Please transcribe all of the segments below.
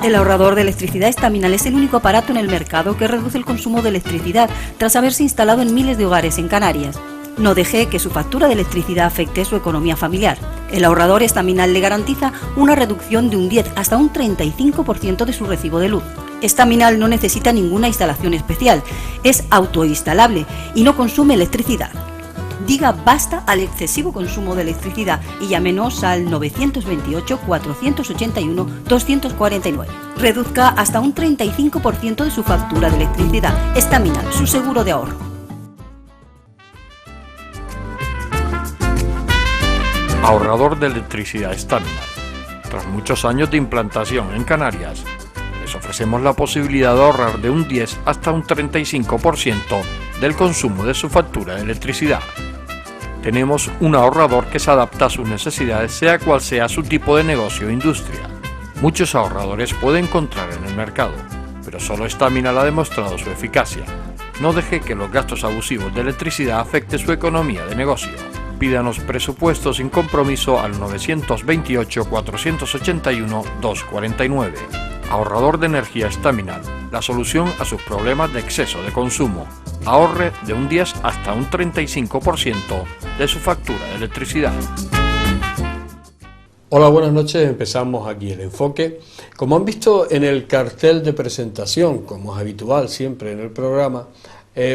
El ahorrador de electricidad Estaminal es el único aparato en el mercado que reduce el consumo de electricidad tras haberse instalado en miles de hogares en Canarias. No deje que su factura de electricidad afecte su economía familiar. El ahorrador Estaminal le garantiza una reducción de un 10 hasta un 35% de su recibo de luz. Estaminal no necesita ninguna instalación especial, es autoinstalable y no consume electricidad. Diga basta al excesivo consumo de electricidad y llámenos al 928-481-249. Reduzca hasta un 35% de su factura de electricidad. Estaminal, su seguro de ahorro. Ahorrador de electricidad Estaminal. Tras muchos años de implantación en Canarias, les ofrecemos la posibilidad de ahorrar de un 10 hasta un 35% del consumo de su factura de electricidad. Tenemos un ahorrador que se adapta a sus necesidades, sea cual sea su tipo de negocio o industria. Muchos ahorradores puede encontrar en el mercado, pero solo Estaminal ha demostrado su eficacia. No deje que los gastos abusivos de electricidad afecten su economía de negocio. Pídanos presupuesto sin compromiso al 928-481-249. Ahorrador de energía Estaminal, la solución a sus problemas de exceso de consumo. Ahorre de un 10 hasta un 35% de su factura de electricidad. Hola, buenas noches. Empezamos aquí el enfoque. Como han visto en el cartel de presentación, como es habitual siempre en el programa,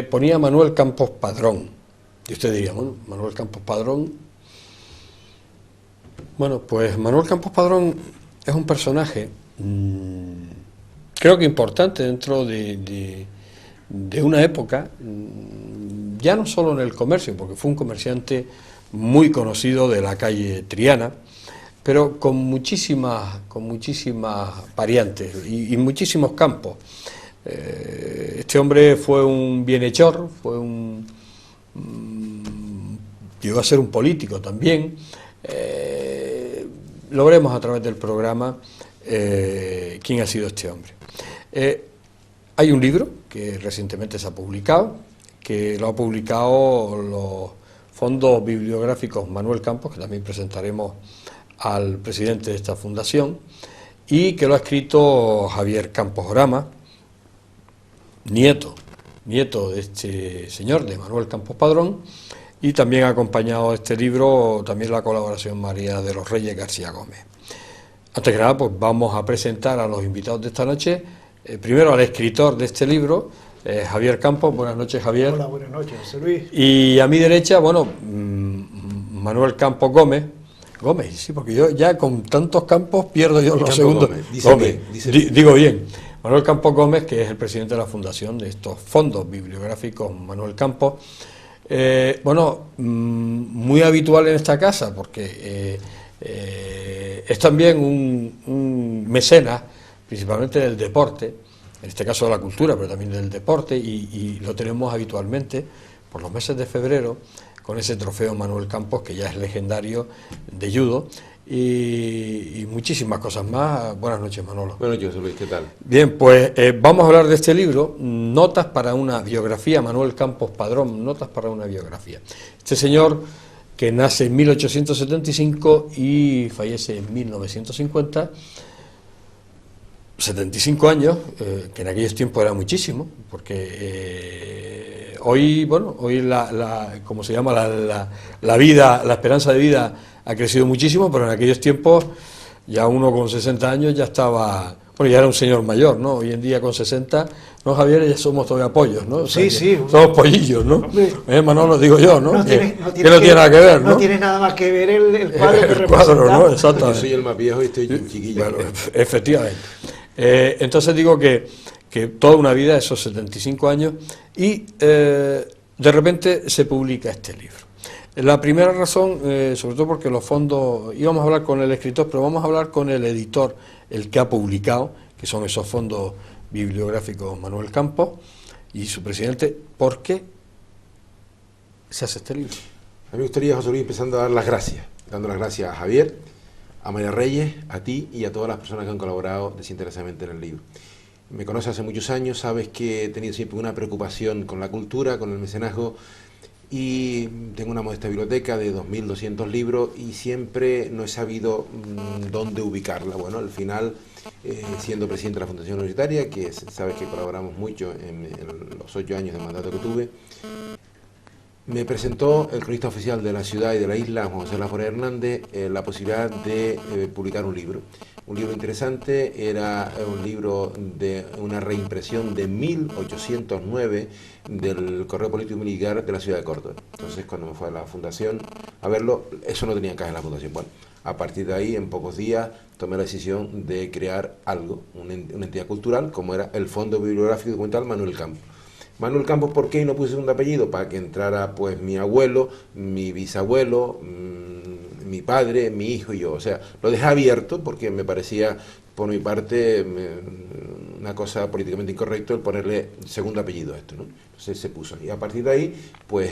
ponía Manuel Campos Padrón. Y usted diría, bueno, Manuel Campos Padrón. Bueno, pues Manuel Campos Padrón es un personaje, creo que importante dentro de una época, ya no solo en el comercio, porque fue un comerciante muy conocido de la calle Triana, pero con muchísimas variantes y muchísimos campos. Este hombre fue un bienhechor, llegó a ser un político también. Lo veremos a través del programa quién ha sido este hombre. Hay un libro que recientemente se ha publicado, que lo ha publicado los fondos bibliográficos Manuel Campos, que también presentaremos al presidente de esta fundación, y que lo ha escrito Javier Campos Orama, nieto de este señor, de Manuel Campos Padrón, y también ha acompañado a este libro también la colaboración María de los Reyes García Gómez. Antes que nada, pues vamos a presentar a los invitados de esta noche, primero al escritor de este libro, Javier Campos. Buenas noches, Javier. Hola, buenas noches, José Luis. Y a mi derecha, bueno, Manuel Campos Gómez, sí, porque yo ya con tantos campos pierdo yo los segundos. Digo bien. Manuel Campos Gómez, que es el presidente de la fundación de estos fondos bibliográficos Manuel Campos. Muy habitual en esta casa, porque es también un mecenas, principalmente del deporte, en este caso de la cultura, pero también del deporte, y lo tenemos habitualmente por los meses de febrero, con ese trofeo Manuel Campos, que ya es legendario, de judo, y muchísimas cosas más. Buenas noches, Manolo. Buenas noches, Luis, ¿qué tal? Bien, pues vamos a hablar de este libro, Notas para una biografía, Manuel Campos Padrón, Notas para una biografía. Este señor, que nace en 1875 y fallece en 1950, 75 años, que en aquellos tiempos era muchísimo, porque hoy como se llama la vida, la esperanza de vida ha crecido muchísimo, pero en aquellos tiempos ya uno con 60 años ya estaba, ya era un señor mayor, ¿no? Hoy en día con 60, ¿no, Javier? Ya somos todavía pollos, ¿no? O sea, sí. Somos pollillos, ¿no? Manolo, digo yo, ¿no? No tiene nada que ver, ¿no? No tiene nada más que ver el cuadro que representa. Cuadro, ¿no? Exactamente. Yo soy el más viejo y estoy chiquillo. Bueno, efectivamente. Entonces digo que toda una vida, esos 75 años, y de repente se publica este libro. La primera razón, sobre todo porque los fondos, íbamos a hablar con el escritor, pero vamos a hablar con el editor, el que ha publicado, que son esos fondos bibliográficos Manuel Campos, y su presidente. ¿Por qué se hace este libro? A mí me gustaría, José Luis, empezando a dar las gracias, dando las gracias a Javier, a María Reyes, a ti y a todas las personas que han colaborado desinteresadamente en el libro. Me conoces hace muchos años, sabes que he tenido siempre una preocupación con la cultura, con el mecenazgo, y tengo una modesta biblioteca de 2.200 libros y siempre no he sabido dónde ubicarla. Bueno, al final, siendo presidente de la Fundación Universitaria, que sabes que colaboramos mucho en los 8 años de mandato que tuve, me presentó el cronista oficial de la ciudad y de la isla, Juan José Lafora Hernández, la posibilidad de publicar un libro. Un libro interesante, era un libro de una reimpresión de 1809 del Correo Político Militar de la ciudad de Córdoba. Entonces, cuando me fue a la fundación a verlo, eso no tenía encaje en la fundación. Bueno, a partir de ahí, en pocos días, tomé la decisión de crear algo, una entidad cultural, como era el Fondo Bibliográfico y Documental Manuel Campos. Manuel Campos, ¿por qué no puse segundo apellido? Para que entrara pues mi abuelo, mi bisabuelo, mi padre, mi hijo y yo. O sea, lo dejé abierto porque me parecía, por mi parte, una cosa políticamente incorrecta el ponerle segundo apellido a esto, ¿no? Entonces se puso. Y a partir de ahí, pues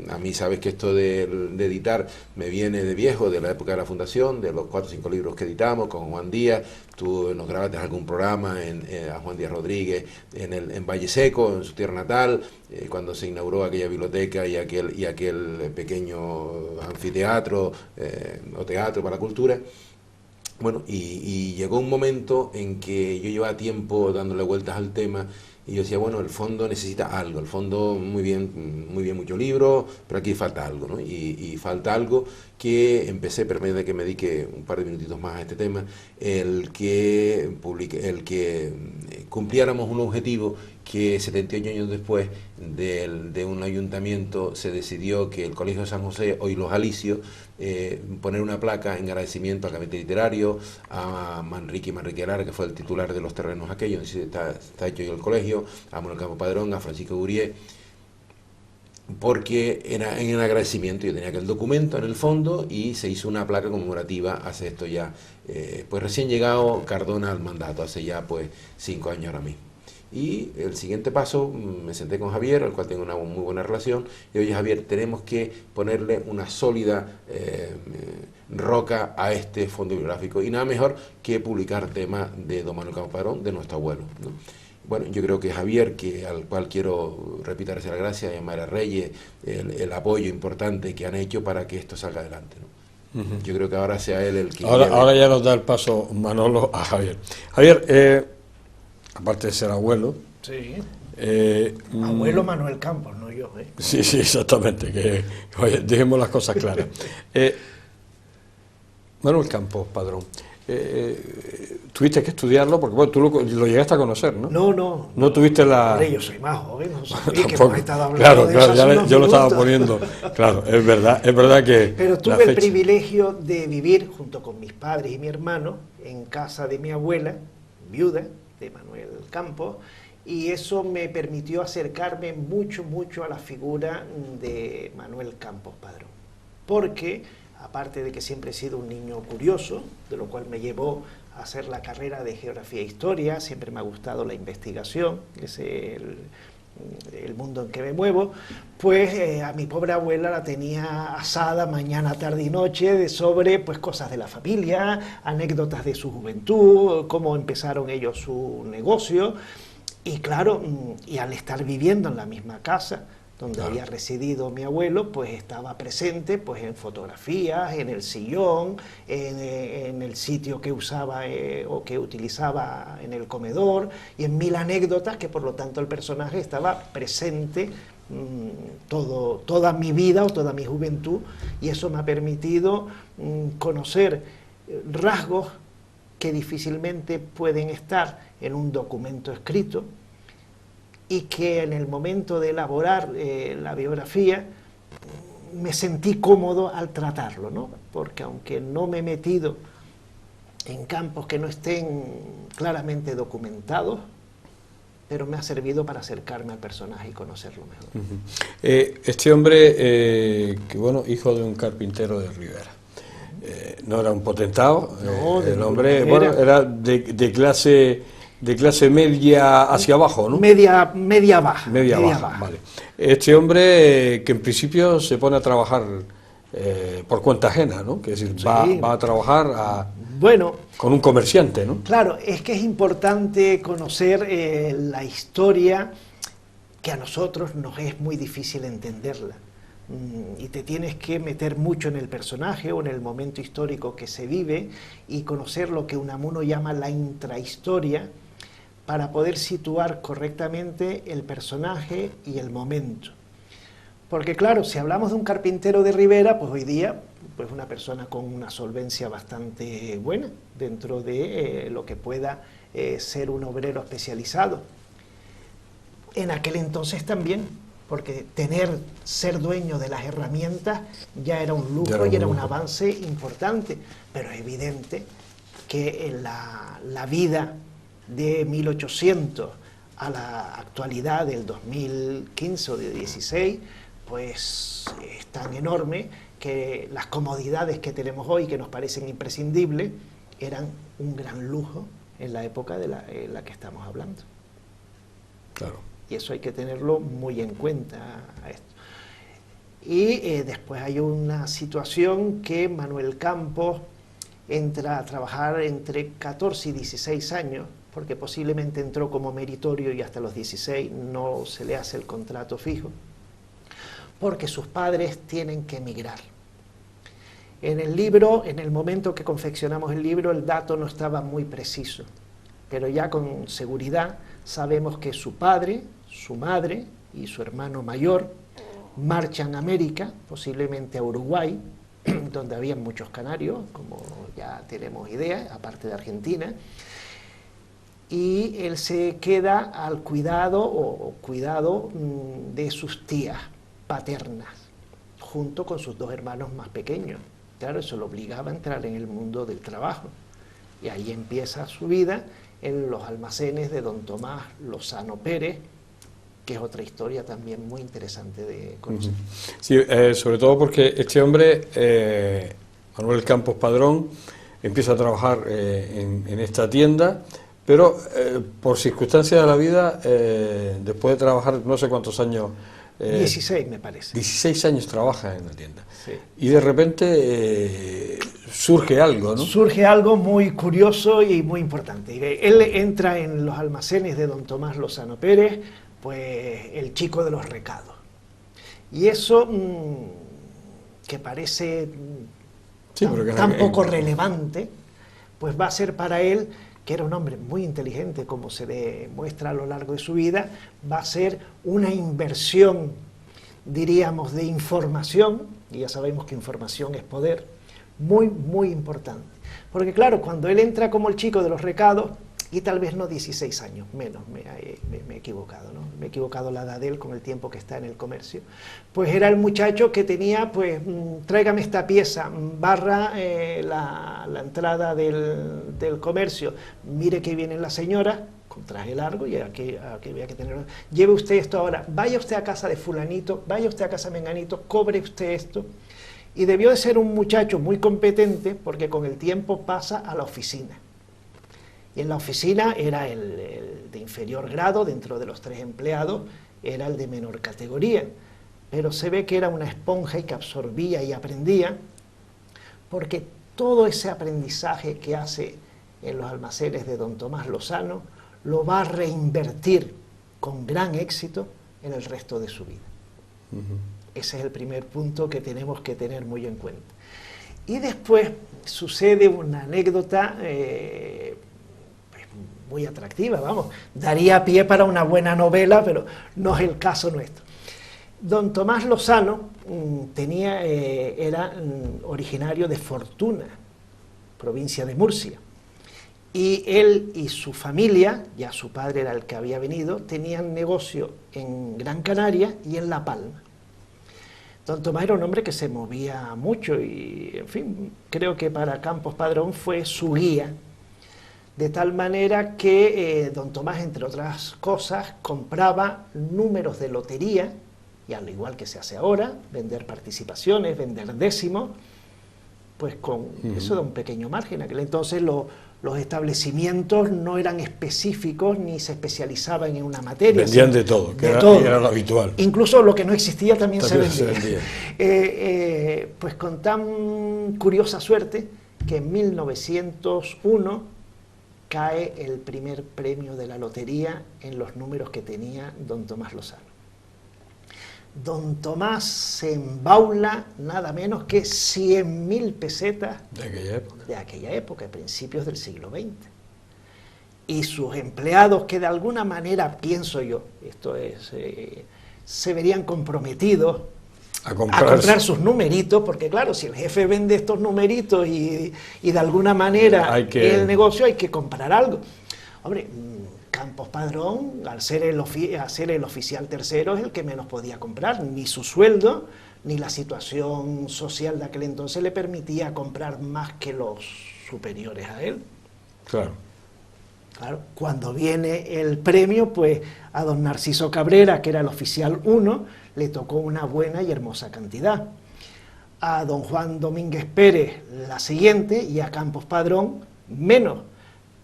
a mí sabes que esto de editar me viene de viejo, de la época de la fundación, de los 4 o 5 libros que editamos con Juan Díaz. Tú nos grabaste algún programa a Juan Díaz Rodríguez en Valle Seco, en su tierra natal, cuando se inauguró aquella biblioteca y aquel pequeño anfiteatro o teatro para la cultura. Bueno, y llegó un momento en que yo llevaba tiempo dándole vueltas al tema y yo decía, bueno, el fondo necesita algo, el fondo muy bien, mucho libro, pero aquí falta algo, ¿no? Y falta algo que empecé, permítame que me dedique un par de minutitos más a este tema, el que cumpliéramos un objetivo que 78 años después de un ayuntamiento se decidió que el Colegio de San José, hoy Los Alicios, poner una placa en agradecimiento al Gabinete Literario, a Manrique Lara, que fue el titular de los terrenos aquellos, está hecho el colegio, a Manuel Campos Padrón, a Francisco Gurié, porque era en agradecimiento. Yo tenía aquel documento en el fondo y se hizo una placa conmemorativa hace esto ya, pues recién llegado Cardona al mandato, hace ya pues 5 años ahora mismo. Y el siguiente paso, me senté con Javier, al cual tengo una muy buena relación, y oye Javier, tenemos que ponerle una sólida roca a este fondo bibliográfico, y nada mejor que publicar temas de don Manuel Campos Padrón, de nuestro abuelo, ¿no? Bueno, yo creo que Javier, al cual quiero repitarse la gracia, y a Mayra Reyes, el apoyo importante que han hecho para que esto salga adelante, ¿no? Yo creo que ahora sea él el que... Ahora ya nos da el paso Manolo a Javier. Javier, aparte de ser abuelo... Sí. Abuelo Manuel Campos, no yo, ¿eh? Sí, exactamente, que oye, dejemos las cosas claras. Manuel Campos Padrón, tuviste que estudiarlo, porque bueno, tú lo llegaste a conocer, ¿no? No. No tuviste la... Hombre, yo soy más joven, no sabía que hemos estado hablando de claro, eso yo lo estaba poniendo, claro, es verdad que... Pero tuve el privilegio de vivir junto con mis padres y mi hermano en casa de mi abuela, viuda, de Manuel Campos, y eso me permitió acercarme mucho a la figura de Manuel Campos Padrón, porque aparte de que siempre he sido un niño curioso, de lo cual me llevó a hacer la carrera de Geografía e Historia, siempre me ha gustado la investigación, es el mundo en que me muevo, pues a mi pobre abuela la tenía asada mañana, tarde y noche sobre pues cosas de la familia, anécdotas de su juventud, cómo empezaron ellos su negocio, y claro, y al estar viviendo en la misma casa donde había residido mi abuelo, pues estaba presente pues en fotografías, en el sillón, en el sitio que usaba o que utilizaba en el comedor, y en 1000 anécdotas que por lo tanto el personaje estaba presente toda mi vida o toda mi juventud, y eso me ha permitido conocer rasgos que difícilmente pueden estar en un documento escrito, y que en el momento de elaborar la biografía me sentí cómodo al tratarlo, ¿no? Porque aunque no me he metido en campos que no estén claramente documentados, pero me ha servido para acercarme al personaje y conocerlo mejor. Este hombre, que bueno, hijo de un carpintero de Rivera, no era un potentado, no, el hombre, bueno, era de clase media hacia abajo, ¿no? Media baja. Media baja, vale. Este hombre que en principio se pone a trabajar por cuenta ajena, ¿no? Que es decir, va a trabajar con un comerciante, ¿no? Claro, es que es importante conocer la historia, que a nosotros nos es muy difícil entenderla. y te tienes que meter mucho en el personaje o en el momento histórico que se vive y conocer lo que Unamuno llama la intrahistoria para poder situar correctamente el personaje y el momento. Porque claro, si hablamos de un carpintero de Ribera, pues hoy día pues una persona con una solvencia bastante buena dentro de lo que pueda ser un obrero especializado. En aquel entonces también, porque ser dueño de las herramientas ya era un lujo y era un avance importante, pero es evidente que en la vida de 1800 a la actualidad del 2015 o de 16, pues es tan enorme que las comodidades que tenemos hoy, que nos parecen imprescindibles, eran un gran lujo en la época en la que estamos hablando. Claro. Y eso hay que tenerlo muy en cuenta a esto. Y después hay una situación que Manuel Campos entra a trabajar entre 14 y 16 años, porque posiblemente entró como meritorio y hasta los 16 no se le hace el contrato fijo, porque sus padres tienen que emigrar. En el libro, en el momento que confeccionamos el libro, el dato no estaba muy preciso, pero ya con seguridad sabemos que su padre, su madre y su hermano mayor marchan a América, posiblemente a Uruguay, donde había muchos canarios, como ya tenemos idea, aparte de Argentina, y él se queda al cuidado de sus tías paternas, junto con sus dos hermanos más pequeños. Claro, eso lo obligaba a entrar en el mundo del trabajo. Y ahí empieza su vida en los almacenes de don Tomás Lozano Pérez, que es otra historia también muy interesante de conocer. Sí, sobre todo porque este hombre, Manuel Campos Padrón, empieza a trabajar en esta tienda, pero por circunstancias de la vida, después de trabajar no sé cuántos años... 16 me parece. 16 años trabaja en la tienda. Sí. Y de repente surge algo, ¿no? Surge algo muy curioso y muy importante. Él entra en los almacenes de don Tomás Lozano Pérez, pues el chico de los recados. Y eso, que parece tan poco relevante, pues va a ser para él, que era un hombre muy inteligente, como se demuestra a lo largo de su vida, va a ser una inversión, diríamos, de información, y ya sabemos que información es poder, muy, muy importante. Porque claro, cuando él entra como el chico de los recados, y tal vez no 16 años, menos, me he equivocado, ¿no? Me he equivocado la edad de él con el tiempo que está en el comercio. Pues era el muchacho que tenía, pues, tráigame esta pieza, barra la entrada del comercio, mire que vienen las señoras, con traje largo, y aquí había que tenerlo, lleve usted esto ahora, vaya usted a casa de fulanito, vaya usted a casa de menganito, cobre usted esto. Y debió de ser un muchacho muy competente, porque con el tiempo pasa a la oficina. Y en la oficina era el de inferior grado, dentro de los 3 empleados, era el de menor categoría. Pero se ve que era una esponja y que absorbía y aprendía, porque todo ese aprendizaje que hace en los almacenes de don Tomás Lozano, lo va a reinvertir con gran éxito en el resto de su vida. Ese es el primer punto que tenemos que tener muy en cuenta. Y después sucede una anécdota muy atractiva, vamos, daría pie para una buena novela, pero no es el caso nuestro. Don Tomás Lozano era originario de Fortuna, provincia de Murcia, y él y su familia, ya su padre era el que había venido, tenían negocio en Gran Canaria y en La Palma. Don Tomás era un hombre que se movía mucho y, en fin, creo que para Campos Padrón fue su guía, de tal manera que don Tomás, entre otras cosas, compraba números de lotería, y al igual que se hace ahora, vender participaciones, vender décimos, pues con eso da un pequeño margen. En aquel entonces los establecimientos no eran específicos ni se especializaban en una materia. Vendían de todo, que era lo habitual. Incluso lo que no existía también se vendía. Pues con tan curiosa suerte que en 1901 cae el primer premio de la lotería en los números que tenía don Tomás Lozano. don Tomás se embaula nada menos que 100.000 pesetas de aquella época, de principios del siglo XX. Y sus empleados, que de alguna manera, pienso yo, se verían comprometidos a comprar sus numeritos, porque claro, si el jefe vende estos numeritos y de alguna manera el negocio, hay que comprar algo. Hombre, Campos Padrón, al ser el oficial tercero, es el que menos podía comprar. Ni su sueldo, ni la situación social de aquel entonces le permitía comprar más que los superiores a él. Claro. Claro, cuando viene el premio, pues a don Narciso Cabrera, que era el oficial 1, le tocó una buena y hermosa cantidad. A don Juan Domínguez Pérez la siguiente y a Campos Padrón menos,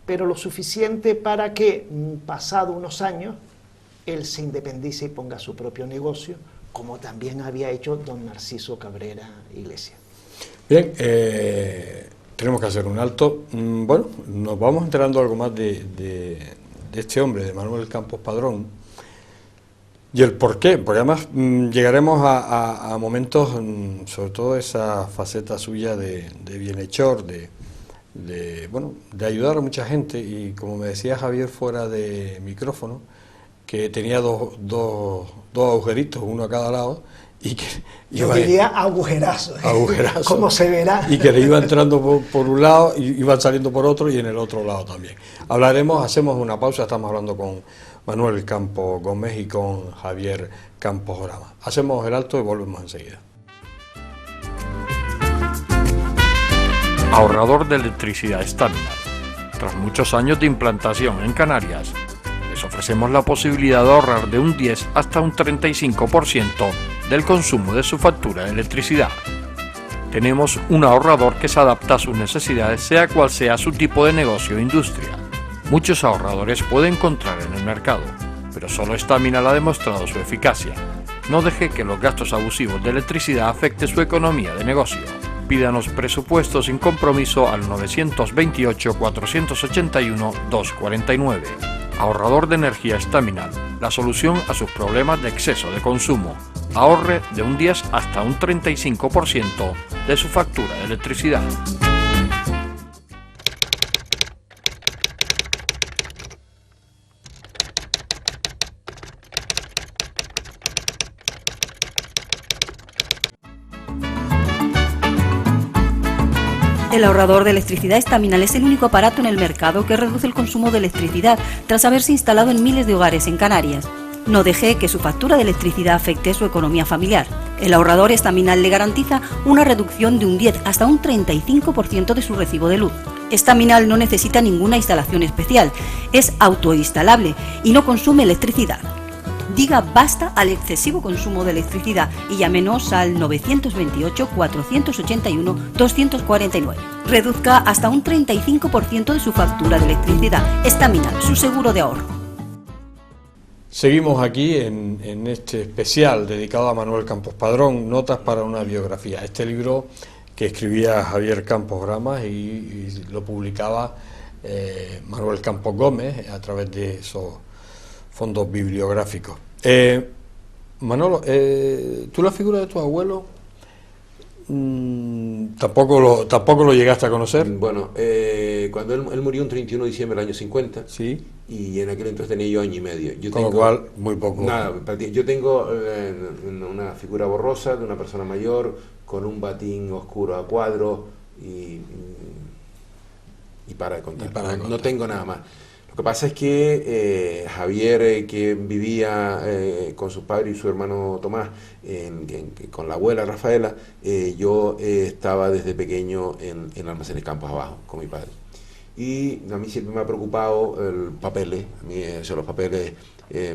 pero lo suficiente para que, pasado unos años, él se independice y ponga su propio negocio, como también había hecho don Narciso Cabrera Iglesias. Bien, tenemos que hacer un alto. Bueno, nos vamos enterando algo más de este hombre, de Manuel Campos Padrón, y el por qué, porque además llegaremos a momentos, sobre todo esa faceta suya de bienhechor, de ayudar a mucha gente, y como me decía Javier fuera de micrófono, que tenía dos agujeritos, uno a cada lado, y que yo diría agujerazos, como se verá, y que le iba entrando por un lado y iban saliendo por otro, y en el otro lado también. Hacemos una pausa, estamos hablando con Manuel Campos Gómez y con Javier Campos Orama. Hacemos el alto y volvemos enseguida. Ahorrador de electricidad Estaminar. Tras muchos años de implantación en Canarias, les ofrecemos la posibilidad de ahorrar de un 10 hasta un 35% del consumo de su factura de electricidad. Tenemos un ahorrador que se adapta a sus necesidades, sea cual sea su tipo de negocio o industria. Muchos ahorradores puede encontrar en el mercado, pero solo Estaminar ha demostrado su eficacia. No deje que los gastos abusivos de electricidad afecten su economía de negocio. Pídanos presupuesto sin compromiso al 921-481-249. Ahorrador de energía Estaminar, la solución a sus problemas de exceso de consumo. Ahorre de un 10 hasta un 35% de su factura de electricidad. El ahorrador de electricidad Estaminar es el único aparato en el mercado que reduce el consumo de electricidad tras haberse instalado en miles de hogares en Canarias. No deje que su factura de electricidad afecte su economía familiar. El ahorrador Estaminar le garantiza una reducción de un 10 hasta un 35% de su recibo de luz. Estaminar no necesita ninguna instalación especial, es autoinstalable y no consume electricidad. Diga basta al excesivo consumo de electricidad y llámenos al 928-481-249. Reduzca hasta un 35% de su factura de electricidad. Estaminar, su seguro de ahorro. Seguimos aquí en este especial dedicado a Manuel Campos Padrón, Notas para una biografía. Este libro que escribía Javier Campos Orama y lo publicaba Manuel Campos Gómez a través de esos fondos bibliográficos. Manolo, ¿tú la figura de tu abuelo tampoco lo llegaste a conocer? Bueno, cuando él murió un 31 de diciembre del año 50, sí, y en aquel entonces tenía yo año y medio. Con lo cual, muy poco. Nada, yo tengo una figura borrosa de una persona mayor con un batín oscuro a cuadros y para de contar. No tengo nada más. Lo que pasa es que Javier, que vivía con su padre y su hermano Tomás, con la abuela Rafaela, yo estaba desde pequeño en Almacenes Campos Abajo con mi padre. Y a mí siempre me ha preocupado el papeles, a mí eso, los papeles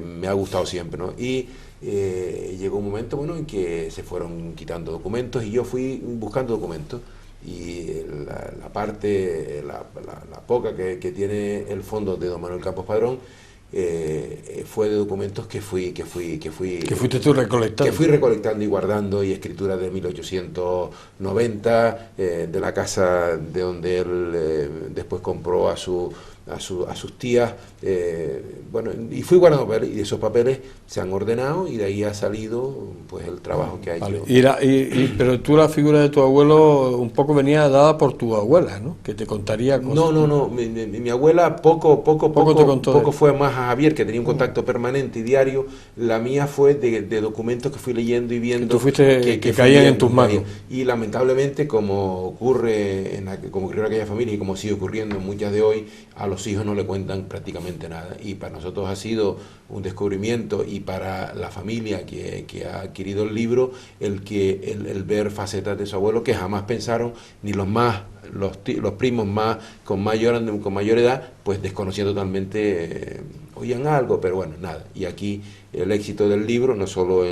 me ha gustado siempre, ¿no? Y llegó un momento, bueno, en que se fueron quitando documentos y yo fui buscando documentos. Y la poca que tiene el fondo de don Manuel Campos Padrón, fue de documentos que fuiste tú recolectando. Que fui recolectando y guardando, y escrituras de 1890, de la casa de donde él después compró a sus tías, bueno, y fui guardando papeles, y esos papeles se han ordenado, y de ahí ha salido pues el trabajo que ha hecho. Pero tú, la figura de tu abuelo un poco venía dada por tu abuela, ¿no? Que te contaría cosas. No, mi abuela poco fue más a Javier, que tenía un contacto permanente y diario. La mía fue de documentos que fui leyendo y viendo. Tú fuiste que caían en tus manos. Y lamentablemente, como ocurrió en aquella familia y como sigue ocurriendo en muchas de hoy, a los hijos no le cuentan prácticamente nada. Y para nosotros ha sido un descubrimiento, y para la familia que ha adquirido el libro, el ver facetas de su abuelo que jamás pensaron, ni los primos más con mayor edad, pues desconocían totalmente, oían algo, pero bueno, nada. Y aquí el éxito del libro, no solo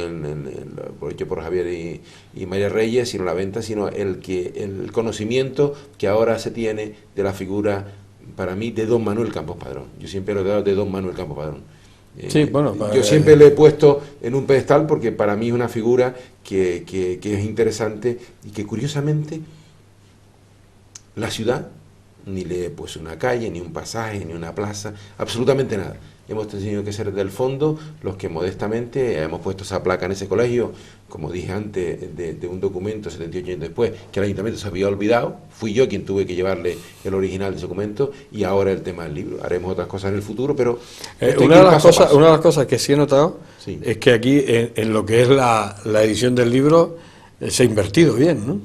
hecho por Javier y María Reyes, sino la venta, sino el conocimiento que ahora se tiene de la figura, para mí, de don Manuel Campos Padrón. Yo siempre lo he dado de don Manuel Campos Padrón. Sí, bueno, yo siempre le he puesto en un pedestal, porque para mí es una figura que es interesante, y que curiosamente la ciudad ni le he puesto una calle, ni un pasaje, ni una plaza, absolutamente nada. Hemos tenido que ser del fondo los que modestamente hemos puesto esa placa en ese colegio, como dije antes, de un documento 78 años después, que el ayuntamiento se había olvidado. Fui yo quien tuve que llevarle el original de ese documento, y ahora el tema del libro. Haremos otras cosas en el futuro, pero una de las cosas que sí he notado, sí, es que aquí en lo que es la edición del libro se ha invertido bien, ¿no?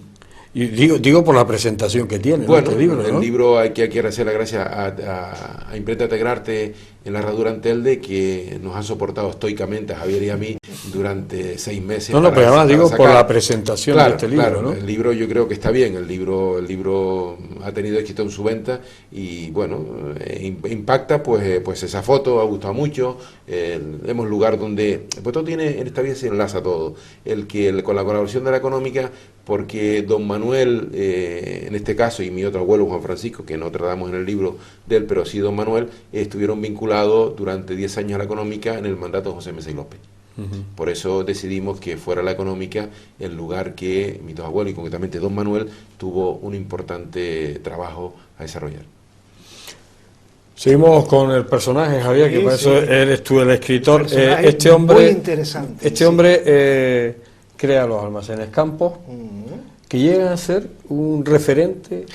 Y digo por la presentación que tiene, bueno, este libro, ¿no? El libro hay que hacer la gracia a Imprenta Tegrarte en la Herradura Antelde, que nos han soportado estoicamente a Javier y a mí durante 6 meses. No, pero además digo por la presentación de este libro, ¿no? El libro yo creo que está bien, el libro ha tenido éxito en su venta, y bueno, impacta pues esa foto, ha gustado mucho. Vemos lugar donde, pues todo tiene, en esta vida se enlaza todo, con la colaboración de la económica, porque don Manuel, en este caso, y mi otro abuelo Juan Francisco, que no tratamos en el libro de él, pero sí don Manuel, estuvieron vinculados durante 10 años a la económica en el mandato de José Mesa y López. Por eso decidimos que fuera la económica el lugar que mi dos abuelos, y concretamente don Manuel, tuvo un importante trabajo a desarrollar. Seguimos con el personaje, Javier, que por eso eres tú el escritor. Este hombre, muy interesante. Este hombre crea los almacenes Campos, que llegan a ser un referente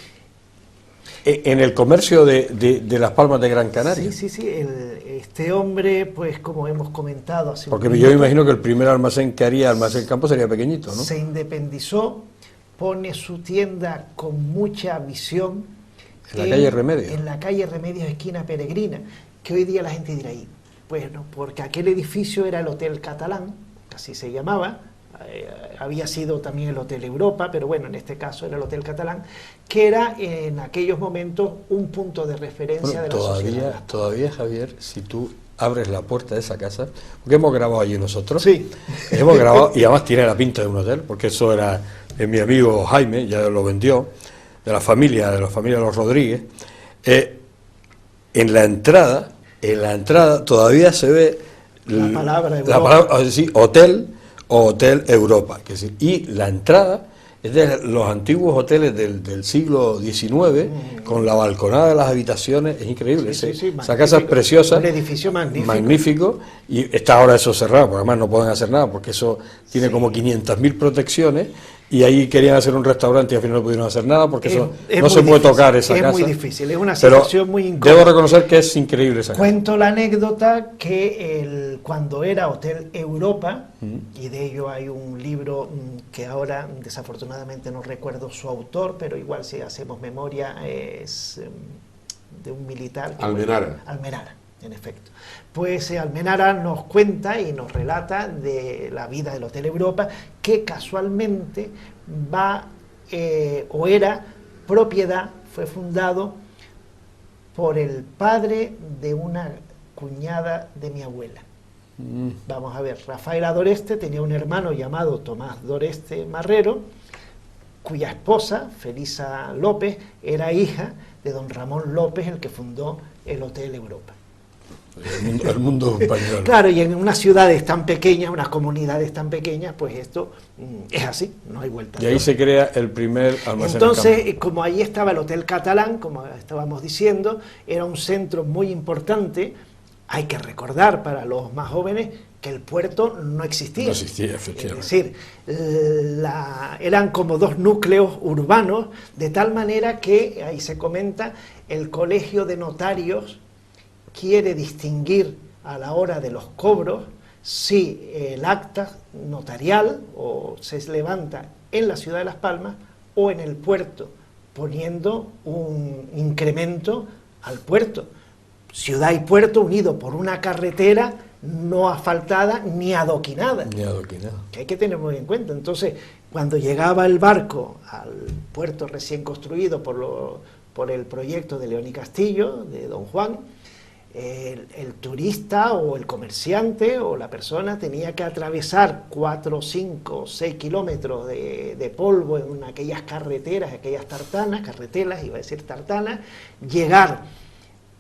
en el comercio de Las Palmas de Gran Canaria. Sí. Este hombre, pues como hemos comentado hace porque yo me imagino que el primer almacén que haría Almacén Campos sería pequeñito, ¿no? Se independizó, pone su tienda con mucha visión en la calle Remedios. En la calle Remedios, esquina Peregrina, que hoy día la gente dirá ahí, bueno, porque aquel edificio era el Hotel Catalán, así se llamaba. Había sido también el Hotel Europa, pero bueno, en este caso era el Hotel Catalán, que era en aquellos momentos un punto de referencia de la sociedad. Todavía, Javier, si tú abres la puerta de esa casa, porque hemos grabado allí nosotros, sí, hemos grabado, y además tiene la pinta de un hotel, porque eso era de mi amigo Jaime, ya lo vendió, de la familia de los Rodríguez. En la entrada todavía se ve la palabra sí, hotel o Hotel Europa, que es decir, y la entrada es de los antiguos hoteles del siglo XIX, con la balconada de las habitaciones, es increíble, esa casa es preciosa, un edificio magnífico, y está ahora eso cerrado, porque además no pueden hacer nada, porque eso tiene como 500.000 protecciones, y ahí querían hacer un restaurante y al final no pudieron hacer nada, porque eso no se puede tocar esa casa. Es muy difícil, es una situación muy incómoda. Debo reconocer que es increíble esa casa. Cuento la anécdota que cuando era Hotel Europa, y de ello hay un libro que ahora desafortunadamente no recuerdo su autor, pero igual si hacemos memoria es de un militar. Almenara. Almenara, en efecto. Pues Almenara nos cuenta y nos relata de la vida del Hotel Europa, que casualmente fue fundado por el padre de una cuñada de mi abuela. Vamos a ver, Rafaela Doreste tenía un hermano llamado Tomás Doreste Marrero, cuya esposa, Felisa López, era hija de don Ramón López, el que fundó el Hotel Europa. el mundo español. Claro, y en unas ciudades tan pequeñas, unas comunidades tan pequeñas, pues esto es así, no hay vuelta. Y ahí se crea el primer almacén. Entonces, como ahí estaba el Hotel Catalán, como estábamos diciendo, era un centro muy importante. Hay que recordar para los más jóvenes que el puerto no existía. No existía, efectivamente. Es decir, eran como dos núcleos urbanos, de tal manera que, ahí se comenta, el Colegio de Notarios quiere distinguir a la hora de los cobros si el acta notarial o se levanta en la ciudad de Las Palmas o en el puerto, poniendo un incremento al puerto. Ciudad y puerto unido por una carretera no asfaltada ni adoquinada. Ni adoquinada. Que hay que tener muy en cuenta. Entonces, cuando llegaba el barco al puerto recién construido por el proyecto de León y Castillo, de Don Juan, el turista o el comerciante o la persona tenía que atravesar 4, 5, 6 kilómetros de polvo en aquellas carreteras, aquellas carretelas, iba a decir tartanas, llegar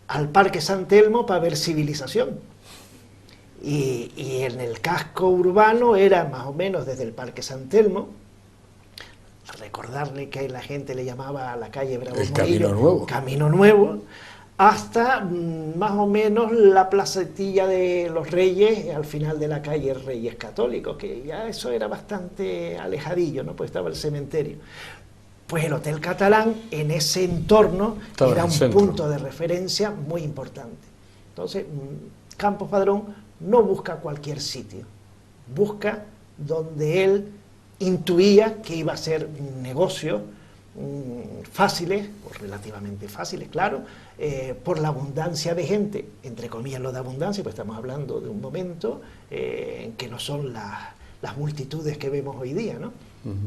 al Parque San Telmo para ver civilización. Y en el casco urbano era más o menos desde el Parque San Telmo, recordarle que la gente le llamaba a la calle Bravo el Morillo, Camino Nuevo, hasta más o menos la placetilla de los Reyes, al final de la calle Reyes Católicos, que ya eso era bastante alejadillo, ¿no? Pues estaba el cementerio. Pues el Hotel Catalán, en ese entorno, era un punto de referencia muy importante. Entonces, Campos Padrón no busca cualquier sitio, busca donde él intuía que iba a ser negocios fáciles, o relativamente fáciles, claro, por la abundancia de gente, entre comillas lo de abundancia, pues estamos hablando de un momento en que no son las multitudes que vemos hoy día, ¿no?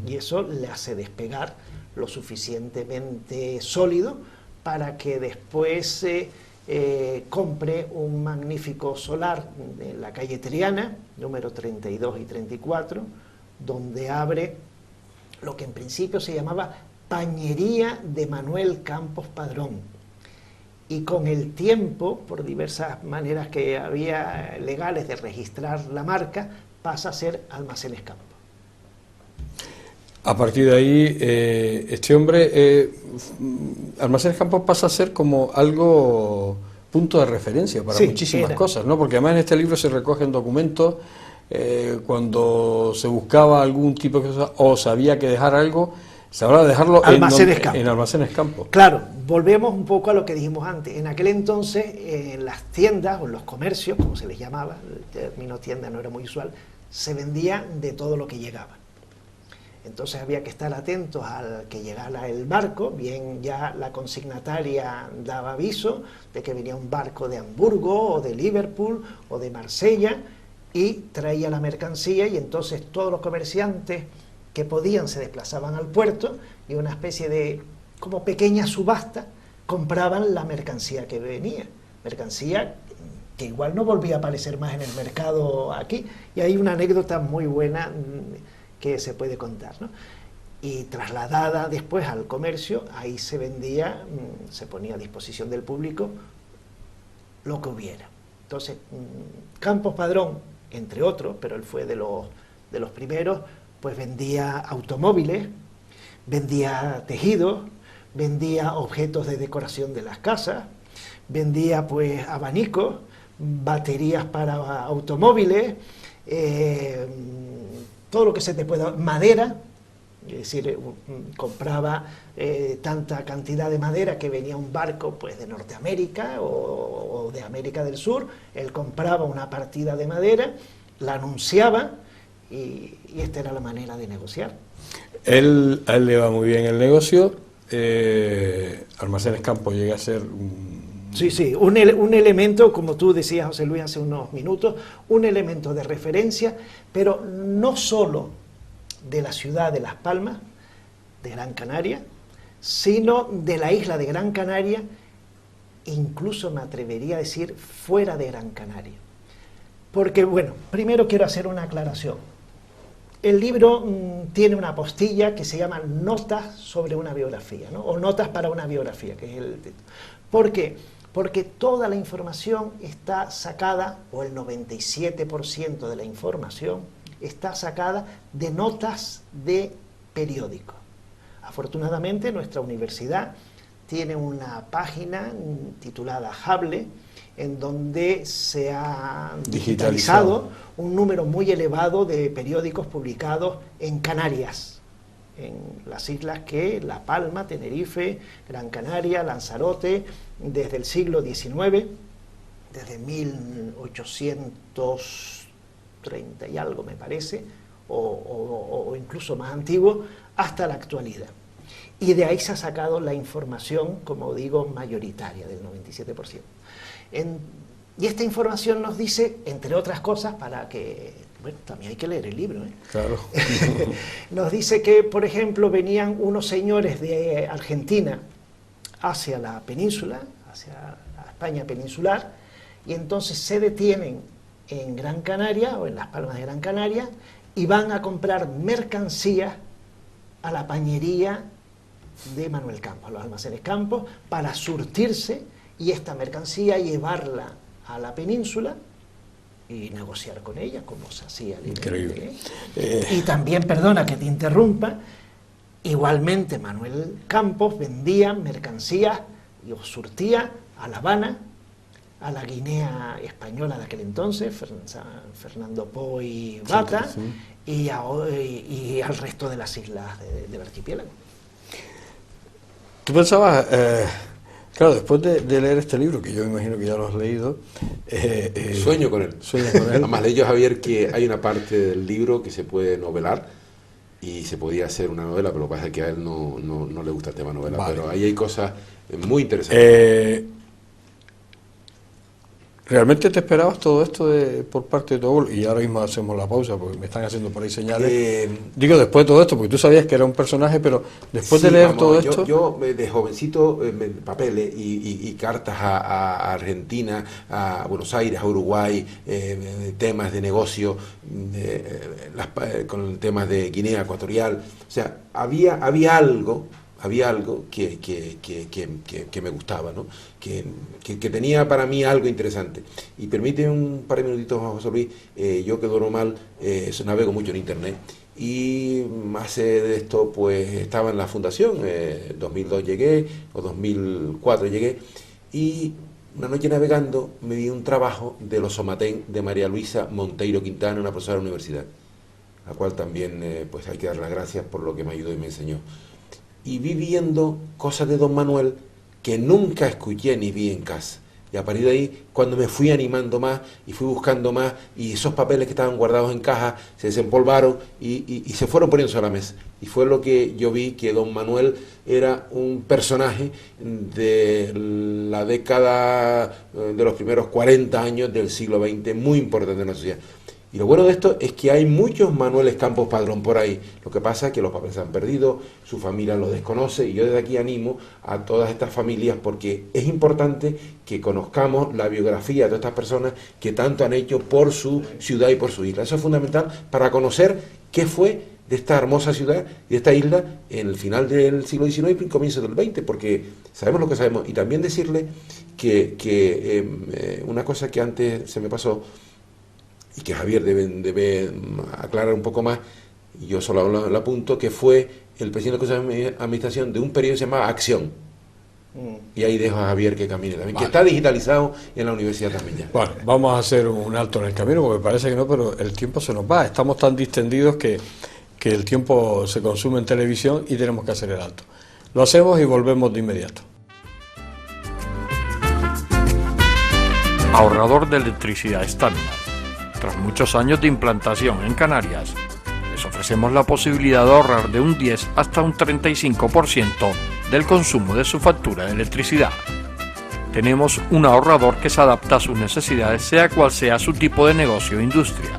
Y eso le hace despegar lo suficientemente sólido para que después compre un magnífico solar en la calle Triana, número 32 y 34, donde abre lo que en principio se llamaba Pañería de Manuel Campos Padrón. Y con el tiempo, por diversas maneras que había legales de registrar la marca, pasa a ser Almacenes Campos. A partir de ahí, este hombre, Almacenes Campos pasa a ser como algo, punto de referencia para muchísimas cosas, ¿no? Porque además en este libro se recogen documentos, cuando se buscaba algún tipo de cosa o se había que dejar algo, se hablaba de dejarlo en Almacenes Campos. Claro, volvemos un poco a lo que dijimos antes. En aquel entonces, en las tiendas o en los comercios, como se les llamaba, el término tienda no era muy usual, se vendía de todo lo que llegaba. Entonces había que estar atentos al que llegara el barco, bien ya la consignataria daba aviso de que venía un barco de Hamburgo o de Liverpool o de Marsella y traía la mercancía, y entonces todos los comerciantes que podían se desplazaban al puerto y una especie de como pequeña subasta compraban la mercancía que venía, mercancía que igual no volvía a aparecer más en el mercado aquí. Y hay una anécdota muy buena que se puede contar, ¿no? Y trasladada después al comercio, ahí se vendía, se ponía a disposición del público lo que hubiera. Entonces, Campos Padrón, entre otros, pero él fue de los primeros, pues vendía automóviles, vendía tejidos, vendía objetos de decoración de las casas, vendía pues abanicos, baterías para automóviles, todo lo que se te pueda, madera, es decir, compraba tanta cantidad de madera que venía un barco pues de Norteamérica o de América del Sur, él compraba una partida de madera, la anunciaba y esta era la manera de negociar. A él le va muy bien el negocio, Almacenes Campos llega a ser un elemento, como tú decías, José Luis, hace unos minutos, un elemento de referencia, pero no solo de la ciudad de Las Palmas, de Gran Canaria, sino de la isla de Gran Canaria, incluso me atrevería a decir fuera de Gran Canaria. Porque, bueno, primero quiero hacer una aclaración. El libro tiene una postilla que se llama Notas sobre una biografía, ¿no? O Notas para una biografía, que es el título. ¿Por qué? porque toda la información está sacada, o el 97% de la información está sacada de notas de periódicos. Afortunadamente, nuestra universidad tiene una página titulada Hable, en donde se ha digitalizado un número muy elevado de periódicos publicados en Canarias, en las islas que La Palma, Tenerife, Gran Canaria, Lanzarote, desde el siglo XIX, desde 1830 y algo me parece, o incluso más antiguo, hasta la actualidad. Y de ahí se ha sacado la información, como digo, mayoritaria, del 97%. Y esta información nos dice, entre otras cosas, para que, bueno, también hay que leer el libro, ¿eh? Claro. Nos dice que, por ejemplo, venían unos señores de Argentina hacia la península, hacia la España peninsular, y entonces se detienen en Gran Canaria, o en las Palmas de Gran Canaria, y van a comprar mercancías a la pañería de Manuel Campos, a los almacenes Campos, para surtirse y esta mercancía llevarla a la península y negociar con ella, como se hacía. Increíble. Y también, perdona que te interrumpa, igualmente Manuel Campos vendía mercancías y os surtía a La Habana, a la Guinea española de aquel entonces, Fernando Po y Bata, sí. y al resto de las islas del archipiélago. ¿Tú pensabas, claro, después de leer este libro, que yo me imagino que ya lo has leído... Sueño con él. Además, leí yo, Javier, que hay una parte del libro que se puede novelar, y se podía hacer una novela, pero lo que pasa es que a él no le gusta el tema novela, vale. Pero ahí hay cosas muy interesantes. ¿Realmente te esperabas todo esto por parte de tu abuelo? Y ahora mismo hacemos la pausa porque me están haciendo por ahí señales. Digo, después de todo esto, porque tú sabías que era un personaje, pero después de leer todo esto... Yo de jovencito, papeles y cartas a Argentina, a Buenos Aires, a Uruguay, temas de negocio, con temas de Guinea Ecuatorial. O sea, había algo que me gustaba, ¿no? que tenía para mí algo interesante. Y permíteme un par de minutitos, José Luis, yo que duermo mal, navego mucho en internet, y hace de esto, pues estaba en la fundación, 2002 llegué, o 2004 llegué, y una noche navegando me vi un trabajo de los Somatén de María Luisa Monteiro Quintana, una profesora de la universidad, a la cual también pues hay que dar las gracias por lo que me ayudó y me enseñó. Y vi viendo cosas de don Manuel que nunca escuché ni vi en casa. Y a partir de ahí, cuando me fui animando más y fui buscando más, y esos papeles que estaban guardados en cajas se desempolvaron y se fueron poniendo sobre la mesa. Y fue lo que yo vi, que don Manuel era un personaje de la década de los primeros 40 años del siglo XX, muy importante en la sociedad. Y lo bueno de esto es que hay muchos Manueles Campos Padrón por ahí. Lo que pasa es que los papeles se han perdido, su familia los desconoce, y yo desde aquí animo a todas estas familias, porque es importante que conozcamos la biografía de todas estas personas que tanto han hecho por su ciudad y por su isla. Eso es fundamental para conocer qué fue de esta hermosa ciudad y de esta isla en el final del siglo XIX y comienzo del XX, porque sabemos lo que sabemos. Y también decirle que una cosa que antes se me pasó, y que Javier debe aclarar un poco más, y yo solo lo apunto, que fue el presidente del Consejo de Administración de un periodo que se llamaba Acción. Y ahí dejo a Javier que camine también, vale. Que está digitalizado en la universidad también ya. Bueno, vamos a hacer un alto en el camino, porque parece que no, pero el tiempo se nos va. Estamos tan distendidos que el tiempo se consume en televisión y tenemos que hacer el alto. Lo hacemos y volvemos de inmediato. Ahorrador de electricidad estándar. Tras muchos años de implantación en Canarias, les ofrecemos la posibilidad de ahorrar de un 10 hasta un 35% del consumo de su factura de electricidad. Tenemos un ahorrador que se adapta a sus necesidades, sea cual sea su tipo de negocio o industria.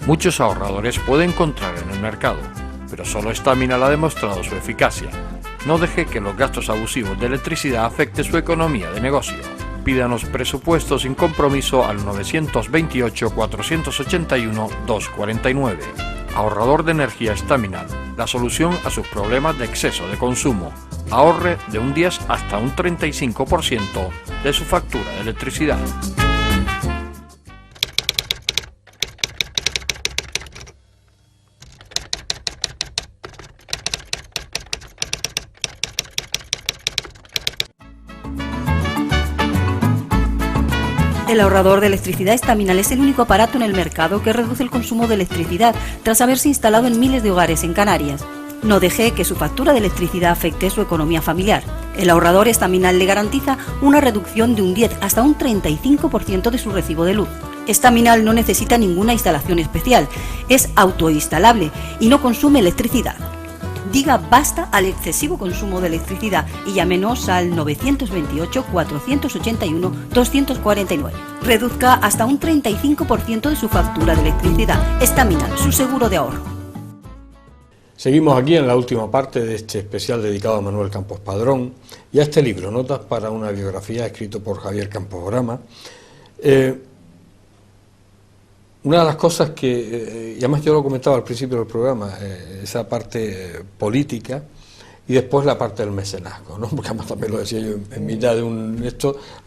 Muchos ahorradores puede encontrar en el mercado, pero solo Estamina ha demostrado su eficacia. No deje que los gastos abusivos de electricidad afecten su economía de negocio. Pídanos presupuesto sin compromiso al 928-481-249. Ahorrador de energía Estaminal, la solución a sus problemas de exceso de consumo. Ahorre de un 10 hasta un 35% de su factura de electricidad. El ahorrador de electricidad Estaminal es el único aparato en el mercado que reduce el consumo de electricidad tras haberse instalado en miles de hogares en Canarias. No deje que su factura de electricidad afecte su economía familiar. El ahorrador Estaminal le garantiza una reducción de un 10 hasta un 35% de su recibo de luz. Estaminal no necesita ninguna instalación especial, es autoinstalable y no consume electricidad. Diga basta al excesivo consumo de electricidad y llámenos al 928-481-249. Reduzca hasta un 35% de su factura de electricidad. Estaminal, su seguro de ahorro. Seguimos aquí en la última parte de este especial dedicado a Manuel Campos Padrón y a este libro, Notas para una biografía, escrito por Javier Campos Grama. Una de las cosas que, y además yo lo comentaba al principio del programa, esa parte política y después la parte del mecenazgo, ¿no? Porque además también lo decía yo en mitad de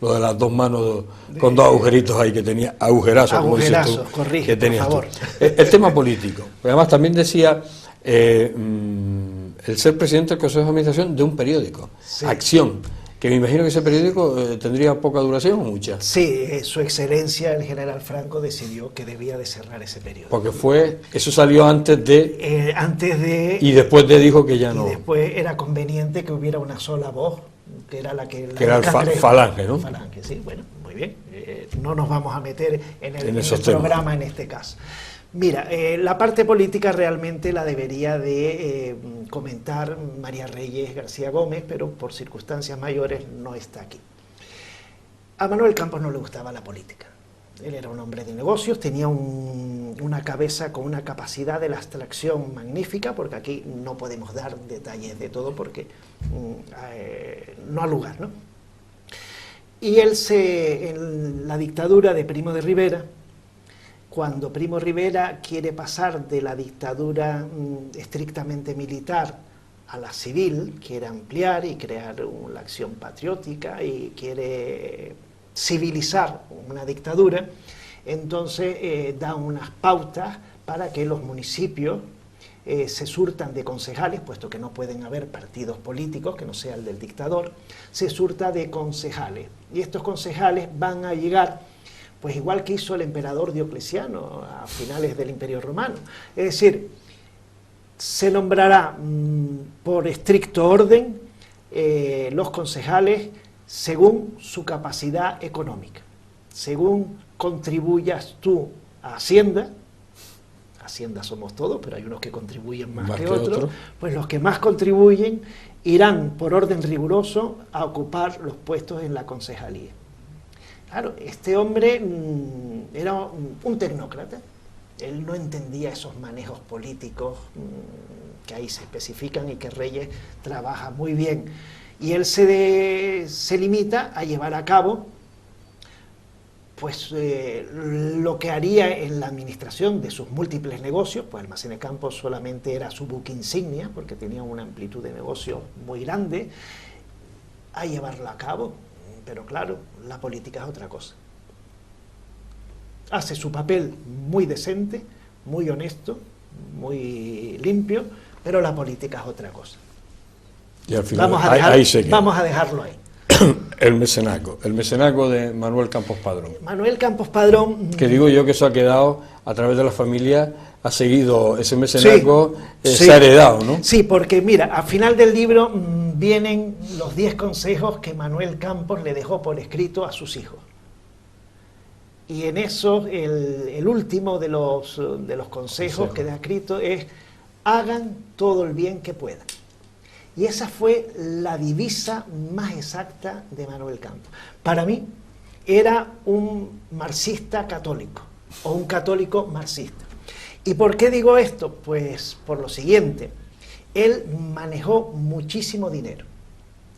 lo de las dos manos con dos agujeritos ahí que tenía, agujerazos, como dices tú, corrige, que tenías por favor. tú. El tema político, además también decía el ser presidente del Consejo de Administración de un periódico, sí. Acción, que me imagino que ese periódico tendría poca duración o mucha. Sí, su excelencia, el general Franco, decidió que debía de cerrar ese periódico. Porque eso salió antes de... Y después dijo que ya no... Y después era conveniente que hubiera una sola voz, que era la que... Que era el Falange, ¿no? Falange, sí, bueno, muy bien. No nos vamos a meter en el programa en este caso. Mira, la parte política realmente la debería de comentar María Reyes García Gómez, pero por circunstancias mayores no está aquí. A Manuel Campos no le gustaba la política. Él era un hombre de negocios, tenía una cabeza con una capacidad de la abstracción magnífica, porque aquí no podemos dar detalles de todo porque no ha lugar, ¿no? Y él en la dictadura de Primo de Rivera, cuando Primo Rivera quiere pasar de la dictadura estrictamente militar a la civil, quiere ampliar y crear la acción patriótica y quiere civilizar una dictadura, entonces da unas pautas para que los municipios se surtan de concejales, puesto que no pueden haber partidos políticos que no sea el del dictador, se surta de concejales. Y estos concejales van a llegar, pues igual que hizo el emperador Diocleciano a finales del Imperio Romano. Es decir, se nombrará por estricto orden los concejales según su capacidad económica, según contribuyas tú a Hacienda somos todos, pero hay unos que contribuyen más que otros, pues los que más contribuyen irán por orden riguroso a ocupar los puestos en la concejalía. Claro, este hombre era un tecnócrata, él no entendía esos manejos políticos que ahí se especifican y que Reyes trabaja muy bien, y él se limita a llevar a cabo pues lo que haría en la administración de sus múltiples negocios, pues Almacenes Campos solamente era su buque insignia, porque tenía una amplitud de negocio muy grande, a llevarlo a cabo. Pero claro, la política es otra cosa. Hace su papel muy decente, muy honesto, muy limpio, pero la política es otra cosa. Y al final, vamos a dejarlo ahí. El mecenazgo de Manuel Campos Padrón. Manuel Campos Padrón... Que digo yo que eso ha quedado a través de la familia, ha seguido ese mecenazgo, se ha heredado, ¿no? Sí, porque mira, al final del libro vienen los 10 consejos que Manuel Campos le dejó por escrito a sus hijos. Y en eso, el último de los consejos que deja escrito es: hagan todo el bien que puedan. Y esa fue la divisa más exacta de Manuel Campos. Para mí, era un marxista católico, o un católico marxista. ¿Y por qué digo esto? Pues por lo siguiente: él manejó muchísimo dinero,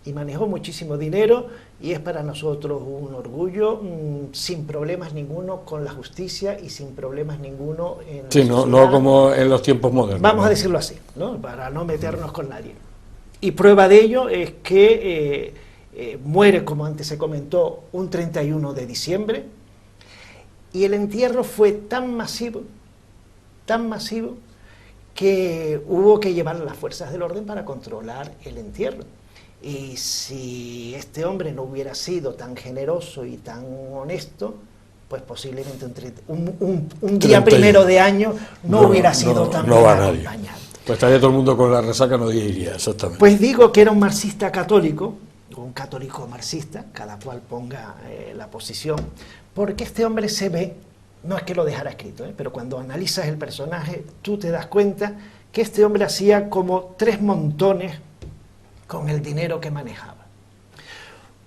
y manejó muchísimo dinero y es para nosotros un orgullo, sin problemas ninguno con la justicia y sin problemas ninguno en Sí, la no como en los tiempos modernos. Vamos a decirlo así, ¿no? Para no meternos con nadie. Y prueba de ello es que muere, como antes se comentó, un 31 de diciembre, y el entierro fue tan masivo, que hubo que llevar a las fuerzas del orden para controlar el entierro. Y si este hombre no hubiera sido tan generoso y tan honesto, pues posiblemente un día primero de año no hubiera sido tan bien acompañado. Pues estaría todo el mundo con la resaca, no iría, exactamente. Pues digo que era un marxista católico, o un católico marxista, cada cual ponga la posición, porque este hombre se ve, no es que lo dejara escrito, pero cuando analizas el personaje, tú te das cuenta que este hombre hacía como 3 montones con el dinero que manejaba.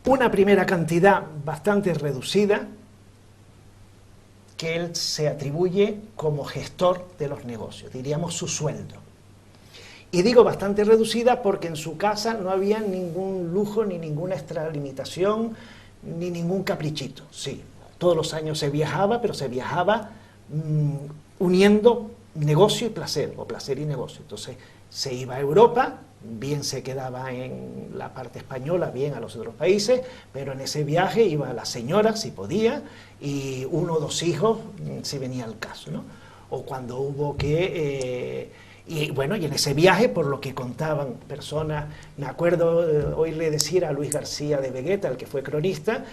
Una primera cantidad bastante reducida, que él se atribuye como gestor de los negocios, diríamos su sueldo. Y digo bastante reducida porque en su casa no había ningún lujo, ni ninguna extralimitación, ni ningún caprichito. Sí, todos los años se viajaba, pero se viajaba uniendo negocio y placer, o placer y negocio. Entonces se iba a Europa, bien se quedaba en la parte española, bien a los otros países, pero en ese viaje iba la señora, si podía, y 1 o 2 hijos, si venía el caso, ¿no? O cuando hubo que... y bueno, y en ese viaje, por lo que contaban personas, me acuerdo oírle decir a Luis García de Vegueta, el que fue cronista,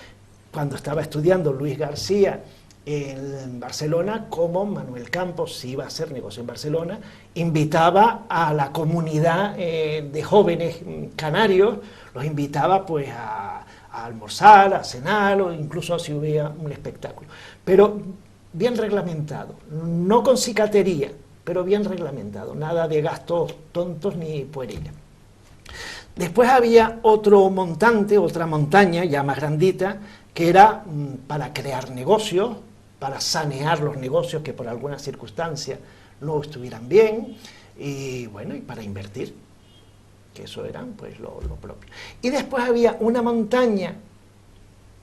cuando estaba estudiando Luis García en Barcelona, como Manuel Campos, si iba a hacer negocio en Barcelona, invitaba a la comunidad de jóvenes canarios, los invitaba pues a almorzar, a cenar, o incluso si hubiera un espectáculo. Pero bien reglamentado, no con cicatería, pero bien reglamentado, nada de gastos tontos ni pueriles. Después había otro montante, otra montaña ya más grandita, que era para crear negocios, para sanear los negocios que por alguna circunstancia no estuvieran bien, y bueno, y para invertir, que eso era pues lo propio. Y después había una montaña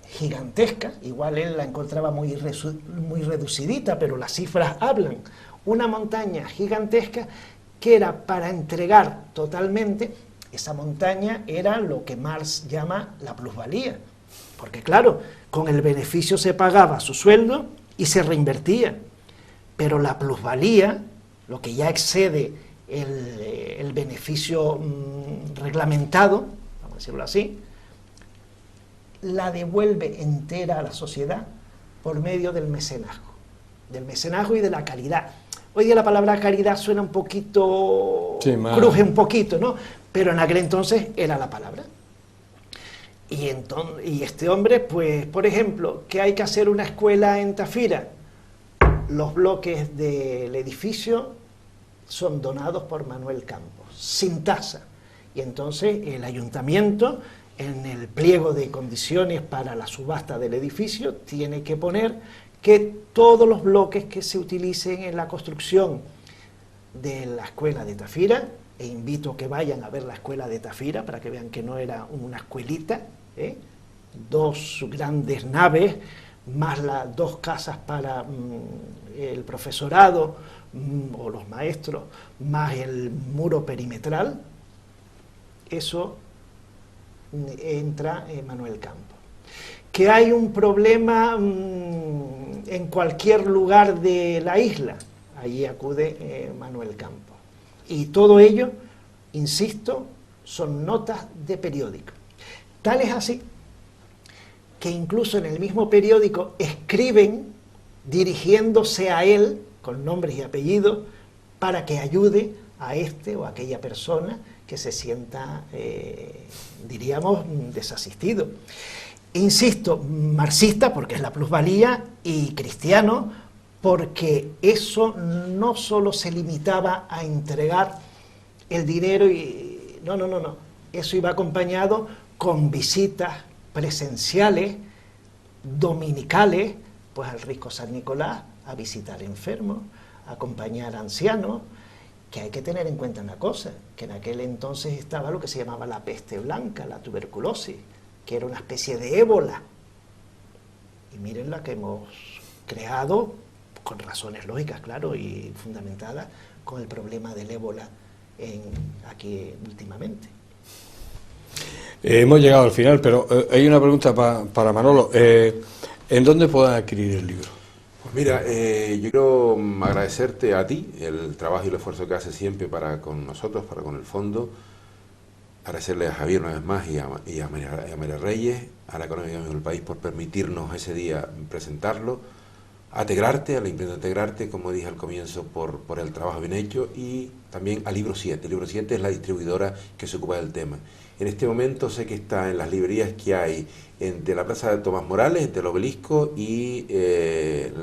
gigantesca, igual él la encontraba muy reducidita, pero las cifras hablan, una montaña gigantesca que era para entregar totalmente. Esa montaña era lo que Marx llama la plusvalía, porque claro, con el beneficio se pagaba su sueldo y se reinvertía, pero la plusvalía, lo que ya excede el beneficio reglamentado, vamos a decirlo así, la devuelve entera a la sociedad por medio del mecenazgo y de la caridad. Hoy día la palabra caridad suena un poquito, sí, cruje un poquito, ¿no? Pero en aquel entonces era la palabra. Y este hombre, pues, por ejemplo, que hay que hacer una escuela en Tafira, los bloques del edificio son donados por Manuel Campos, sin tasa. Y entonces el ayuntamiento, en el pliego de condiciones para la subasta del edificio, tiene que poner que todos los bloques que se utilicen en la construcción de la escuela de Tafira, e invito a que vayan a ver la escuela de Tafira para que vean que no era una escuelita, 2 grandes naves, más las 2 casas para el profesorado o los maestros, más el muro perimetral, eso entra Manuel Campos. Que hay un problema en cualquier lugar de la isla, allí acude Manuel Campos. Y todo ello, insisto, son notas de periódico. Tal es así que incluso en el mismo periódico escriben dirigiéndose a él, con nombres y apellidos, para que ayude a este o aquella persona que se sienta, diríamos, desasistido. Insisto, marxista porque es la plusvalía y cristiano porque eso no solo se limitaba a entregar el dinero y no, eso iba acompañado con visitas presenciales, dominicales, pues al Risco San Nicolás, a visitar enfermos, a acompañar a ancianos, que hay que tener en cuenta una cosa, que en aquel entonces estaba lo que se llamaba la peste blanca, la tuberculosis, que era una especie de ébola. Y miren la que hemos creado, con razones lógicas, claro, y fundamentadas, con el problema del ébola aquí últimamente. Hemos llegado al final, pero hay una pregunta para Manolo. ¿En dónde pueden adquirir el libro? Pues mira, yo quiero agradecerte a ti el trabajo y el esfuerzo que haces siempre para con nosotros, para con el fondo. Agradecerle a Javier una vez más y a María Reyes, a la Económica del País, por permitirnos ese día presentarlo. A Tegrarte, a la imprenta Tegrarte, como dije al comienzo, por el trabajo bien hecho, y también a Libro 7. Libro 7 es la distribuidora que se ocupa del tema. En este momento sé que está en las librerías que hay entre la Plaza de Tomás Morales, entre el Obelisco y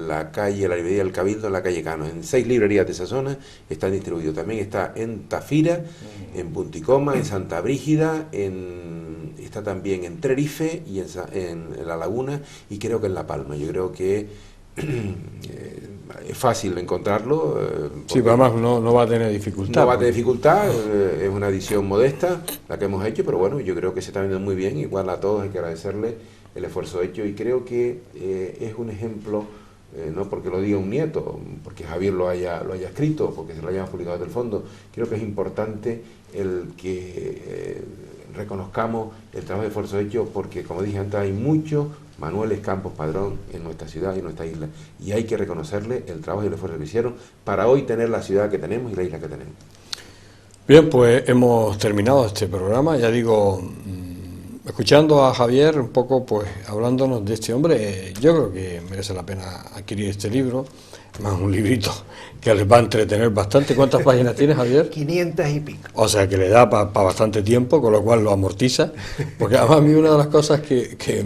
la librería del Cabildo, en la calle Cano. En 6 librerías de esa zona están distribuidos. También está en Tafira, en Punticoma, en Santa Brígida, está también en Tenerife y en La Laguna, y creo que en La Palma. Yo creo que es fácil encontrarlo. Sí, pero además no va a tener dificultad. No va a tener dificultad, es una edición modesta la que hemos hecho, pero bueno, yo creo que se está viendo muy bien. Igual a todos hay que agradecerle el esfuerzo hecho, y creo que es un ejemplo, no porque lo diga un nieto, porque Javier lo haya escrito, porque se lo hayamos publicado desde el fondo. Creo que es importante el que reconozcamos el trabajo de esfuerzo hecho, porque como dije antes, hay muchos Manueles Campos Padrón en nuestra ciudad y en nuestra isla, y hay que reconocerle el trabajo y el esfuerzo que hicieron para hoy tener la ciudad que tenemos y la isla que tenemos. Bien, pues hemos terminado este programa. Ya digo, escuchando a Javier un poco, pues hablándonos de este hombre, yo creo que merece la pena adquirir este libro. Además, un librito que les va a entretener bastante. ¿Cuántas páginas tiene, Javier? 500 y pico. O sea, que le da para bastante tiempo, con lo cual lo amortiza. Porque además a mí una de las cosas que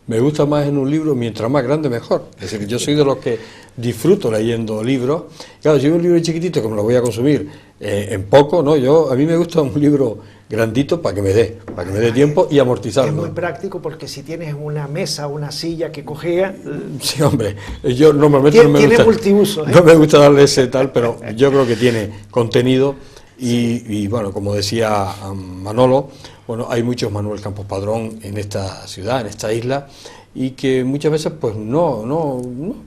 me gusta más en un libro, mientras más grande mejor. Es decir, yo soy de los que disfruto leyendo libros. Claro, si es un libro chiquitito que me lo voy a consumir en poco, ¿no? A mí me gusta un libro grandito para que me dé tiempo y amortizarlo. Es muy práctico, porque si tienes una mesa, una silla que cojea... Sí, hombre, yo normalmente tiene multiuso, no me gusta darle ese tal, pero yo creo que tiene contenido y bueno, como decía Manolo, bueno, hay muchos Manuel Campos Padrón en esta ciudad, en esta isla, y que muchas veces pues no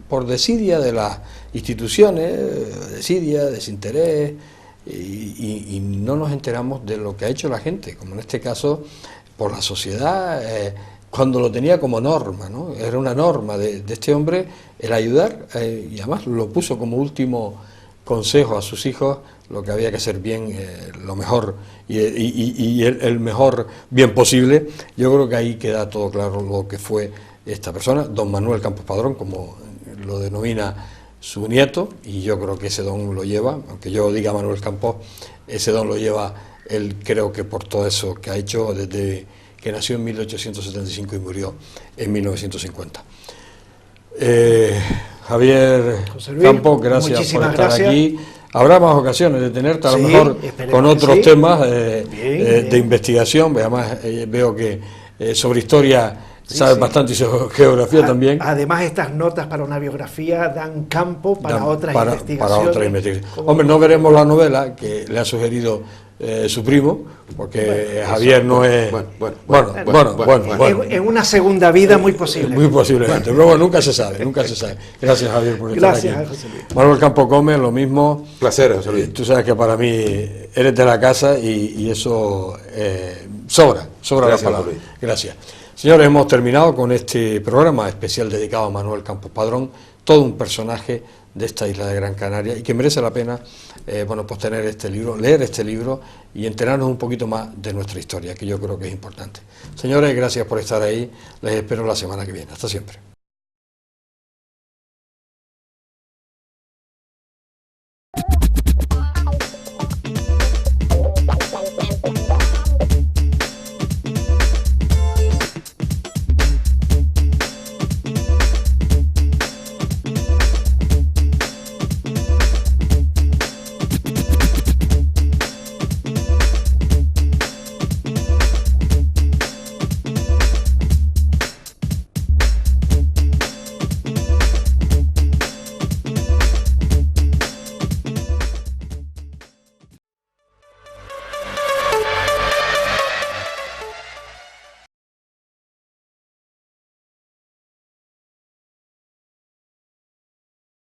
por desidia de las instituciones, desidia, desinterés, y no nos enteramos de lo que ha hecho la gente, como en este caso por la sociedad, cuando lo tenía como norma, ¿no? Era una norma de este hombre el ayudar, y además lo puso como último consejo a sus hijos, lo que había que hacer bien, lo mejor y el mejor bien posible. Yo creo que ahí queda todo claro lo que fue esta persona, don Manuel Campos Padrón, como lo denomina su nieto, y yo creo que ese don lo lleva, aunque yo diga Manuel Campos, ese don lo lleva él, creo que por todo eso que ha hecho desde que nació en 1875 y murió en 1950. Javier Campos, gracias por estar aquí. Habrá más ocasiones de tenerte, a lo mejor con otros temas de investigación. Además, veo que sobre historia sabes bastante, y sobre geografía también. Además, estas notas para una biografía dan campo para otras investigaciones. Hombre, no veremos la novela que le ha sugerido su primo, porque Javier no es... Bueno, en una segunda vida muy posible. Muy posiblemente, pero bueno, nunca se sabe. Gracias, Javier, por estar aquí. José Luis. Manuel Campos Gómez, lo mismo. Placer, José Luis. Tú sabes que para mí eres de la casa y eso sobra la palabra. Gracias. Señores, hemos terminado con este programa especial dedicado a Manuel Campos Padrón, todo un personaje de esta isla de Gran Canaria, y que merece la pena pues tener este libro, leer este libro y enterarnos un poquito más de nuestra historia, que yo creo que es importante. Señores, gracias por estar ahí, les espero la semana que viene. Hasta siempre.